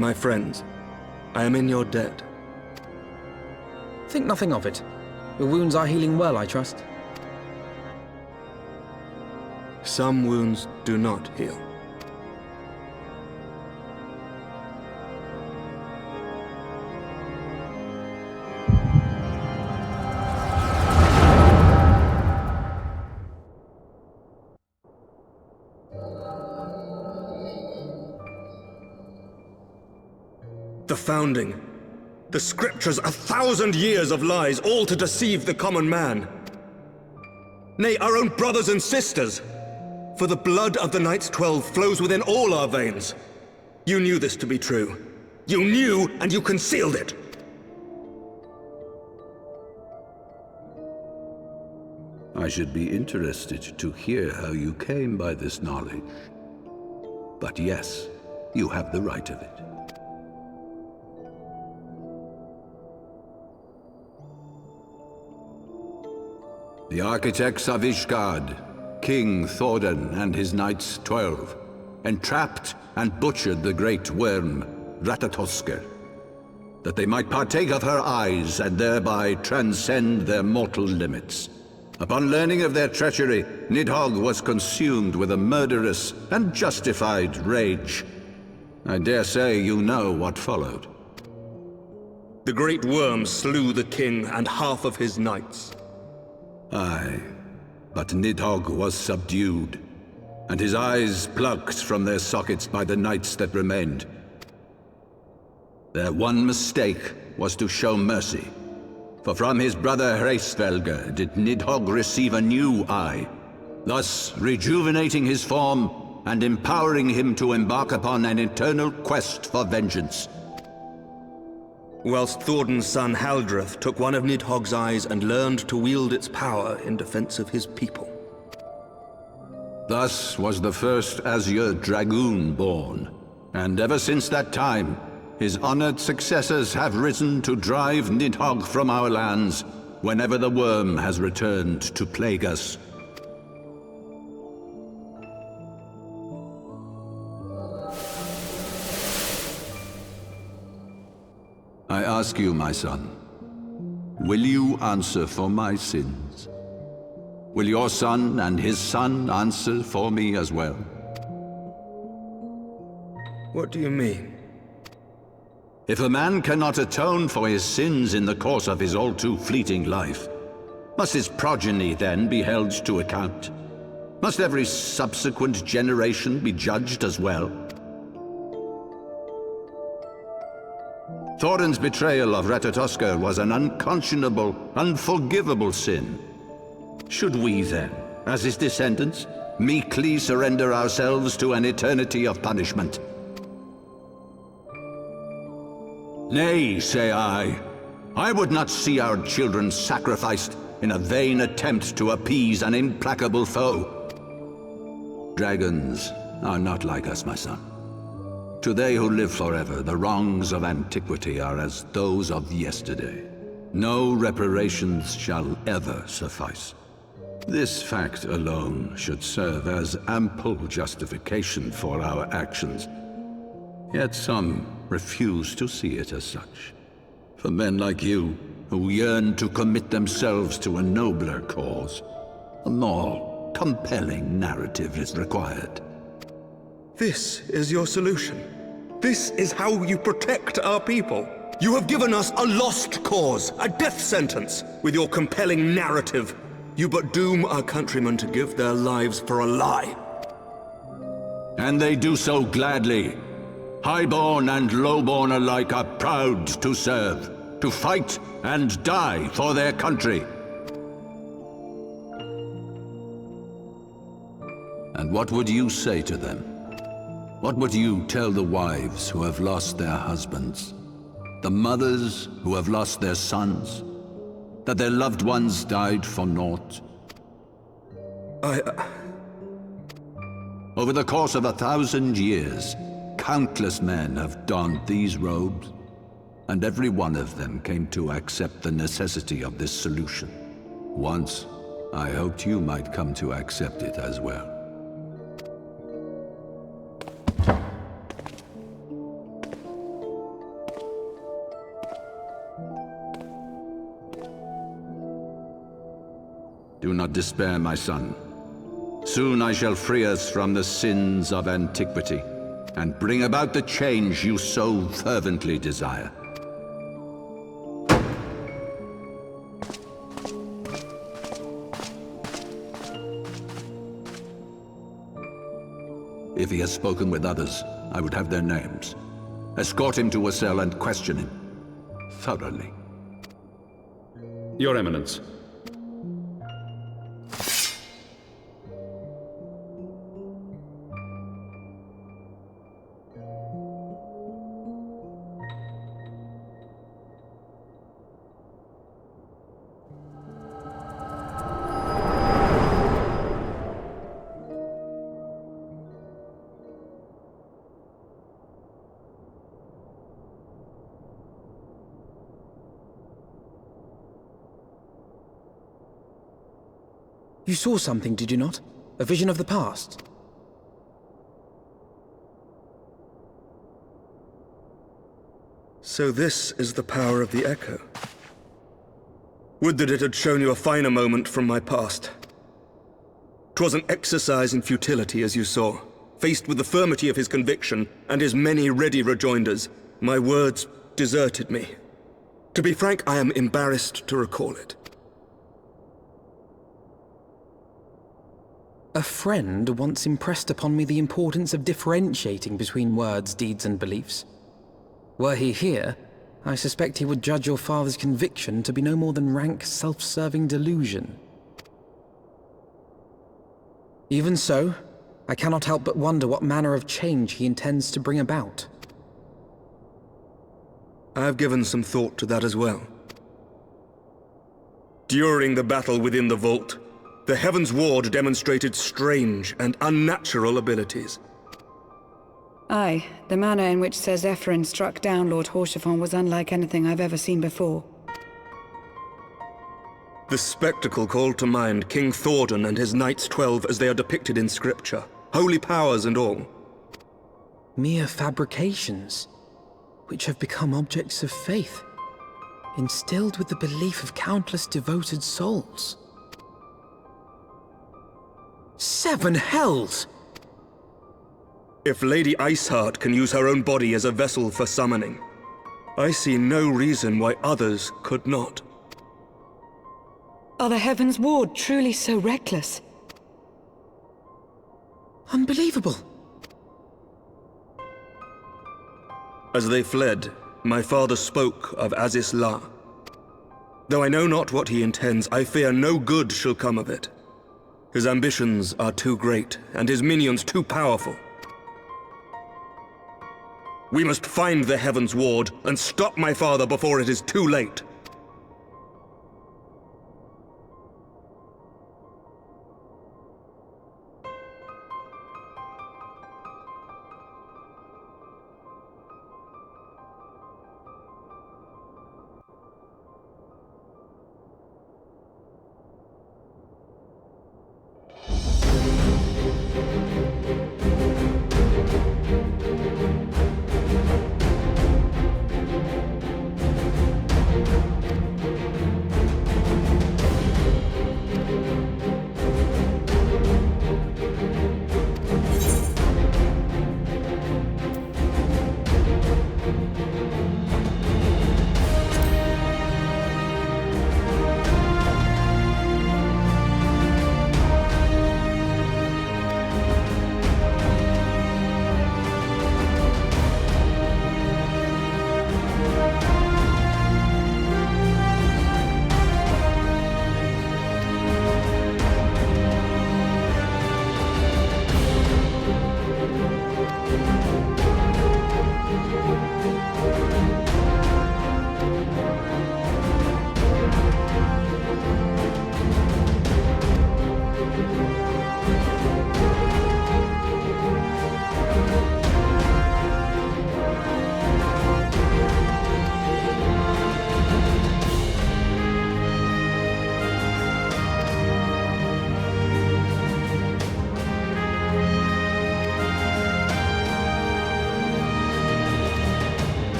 My friends, I am in your debt. Think nothing of it. Your wounds are healing well, I trust. Some wounds do not heal. The Founding. The Scriptures, 1,000 years of lies, all to deceive the common man. Nay, our own brothers and sisters. For the blood of the Knights 12 flows within all our veins. You knew this to be true. You knew, and you concealed it. I should be interested to hear how you came by this knowledge. But yes, you have the right of it. The architects of Ishgard, King Thordan and his Knights 12, entrapped and butchered the great worm, Ratatoskr, that they might partake of her eyes and thereby transcend their mortal limits. Upon learning of their treachery, Nidhogg was consumed with a murderous and justified rage. I dare say you know what followed. The great worm slew the king and half of his knights. Aye, but Nidhogg was subdued, and his eyes plucked from their sockets by the knights that remained. Their one mistake was to show mercy, for from his brother Hreysvelgr did Nidhogg receive a new eye, thus rejuvenating his form and empowering him to embark upon an eternal quest for vengeance. Whilst Thordan's son Haldreth took one of Nidhogg's eyes and learned to wield its power in defense of his people. Thus was the first Azure Dragoon born, and ever since that time, his honored successors have risen to drive Nidhogg from our lands whenever the worm has returned to plague us. I ask you, my son, will you answer for my sins? Will your son and his son answer for me as well? What do you mean? If a man cannot atone for his sins in the course of his all-too-fleeting life, must his progeny then be held to account? Must every subsequent generation be judged as well? Thordan's betrayal of Ratatoskr was an unconscionable, unforgivable sin. Should we then, as his descendants, meekly surrender ourselves to an eternity of punishment? Nay, say I. I would not see our children sacrificed in a vain attempt to appease an implacable foe. Dragons are not like us, my son. To they who live forever, the wrongs of antiquity are as those of yesterday. No reparations shall ever suffice. This fact alone should serve as ample justification for our actions. Yet some refuse to see it as such. For men like you, who yearn to commit themselves to a nobler cause, a more compelling narrative is required. This is your solution. This is how you protect our people. You have given us a lost cause, a death sentence. With your compelling narrative, you but doom our countrymen to give their lives for a lie. And they do so gladly. Highborn and lowborn alike are proud to serve, to fight and die for their country. And what would you say to them? What would you tell the wives who have lost their husbands? The mothers who have lost their sons? That their loved ones died for naught? Over the course of 1,000 years, countless men have donned these robes, and every one of them came to accept the necessity of this solution. Once, I hoped you might come to accept it as well. not despair, my son. Soon I shall free us from the sins of Antiquity, and bring about the change you so fervently desire. If he has spoken with others, I would have their names. Escort him to a cell and question him thoroughly. Your Eminence. You saw something, did you not? A vision of the past? So this is the power of the Echo. Would that it had shown you a finer moment from my past. 'Twas an exercise in futility, as you saw. Faced with the firmity of his conviction and his many ready rejoinders, my words deserted me. To be frank, I am embarrassed to recall it. A friend once impressed upon me the importance of differentiating between words, deeds, and beliefs. Were he here, I suspect he would judge your father's conviction to be no more than rank, self-serving delusion. Even so, I cannot help but wonder what manner of change he intends to bring about. I've given some thought to that as well. During the battle within the vault, the Heavensward demonstrated strange and unnatural abilities. Aye, the manner in which Sir Zephyrin struck down Lord Haurchefant was unlike anything I've ever seen before. The spectacle called to mind King Thordan and his Knights 12 as they are depicted in scripture, holy powers and all. Mere fabrications, which have become objects of faith, instilled with the belief of countless devoted souls. 7 hells! If Lady Iceheart can use her own body as a vessel for summoning, I see no reason why others could not. Are the Heavensward truly so reckless? Unbelievable! As they fled, my father spoke of Aziz La. Though I know not what he intends, I fear no good shall come of it. His ambitions are too great, and his minions too powerful. We must find the Heavensward and stop my father before it is too late.